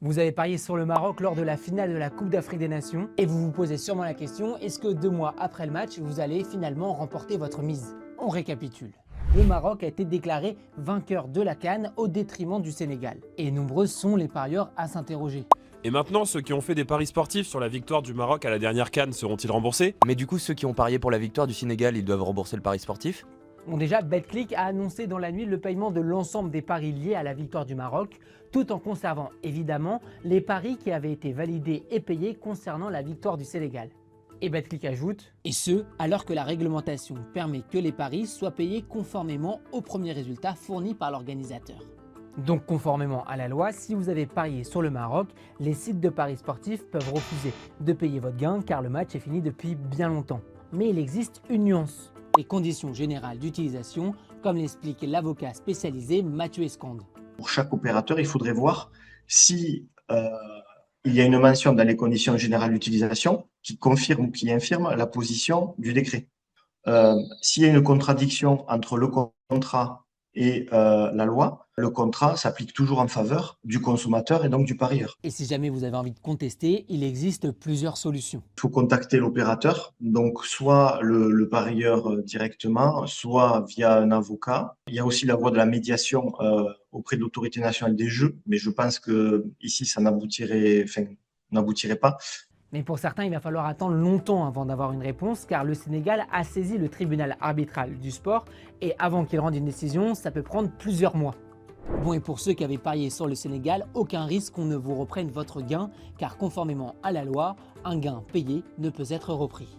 Vous avez parié sur le Maroc lors de la finale de la Coupe d'Afrique des Nations et vous vous posez sûrement la question, est-ce que 2 mois après le match, vous allez finalement remporter votre mise? On récapitule. Le Maroc a été déclaré vainqueur de la CAN au détriment du Sénégal. Et nombreux sont les parieurs à s'interroger. Et maintenant, ceux qui ont fait des paris sportifs sur la victoire du Maroc à la dernière CAN seront-ils remboursés? Mais du coup, ceux qui ont parié pour la victoire du Sénégal, ils doivent rembourser le pari sportif? Bon, déjà, Betclic a annoncé dans la nuit le paiement de l'ensemble des paris liés à la victoire du Maroc, tout en conservant évidemment les paris qui avaient été validés et payés concernant la victoire du Sénégal. Et Betclic ajoute, et ce, alors que la réglementation permet que les paris soient payés conformément aux premiers résultats fournis par l'organisateur. Donc conformément à la loi, si vous avez parié sur le Maroc, les sites de paris sportifs peuvent refuser de payer votre gain car le match est fini depuis bien longtemps. Mais il existe une nuance. Les conditions générales d'utilisation, comme l'explique l'avocat spécialisé Mathieu Escande. Pour chaque opérateur, il faudrait voir si il y a une mention dans les conditions générales d'utilisation qui confirme ou qui infirme la position du décret. S'il y a une contradiction entre le contrat et la loi, le contrat s'applique toujours en faveur du consommateur et donc du parieur. Et si jamais vous avez envie de contester, il existe plusieurs solutions. Il faut contacter l'opérateur, donc soit le parieur directement, soit via un avocat. Il y a aussi la voie de la médiation auprès de l'autorité nationale des jeux, mais je pense que ici ça n'aboutirait pas. Mais pour certains, il va falloir attendre longtemps avant d'avoir une réponse car le Sénégal a saisi le tribunal arbitral du sport et avant qu'il rende une décision, ça peut prendre plusieurs mois. Bon, et pour ceux qui avaient parié sur le Sénégal, aucun risque qu'on ne vous reprenne votre gain car conformément à la loi, un gain payé ne peut être repris.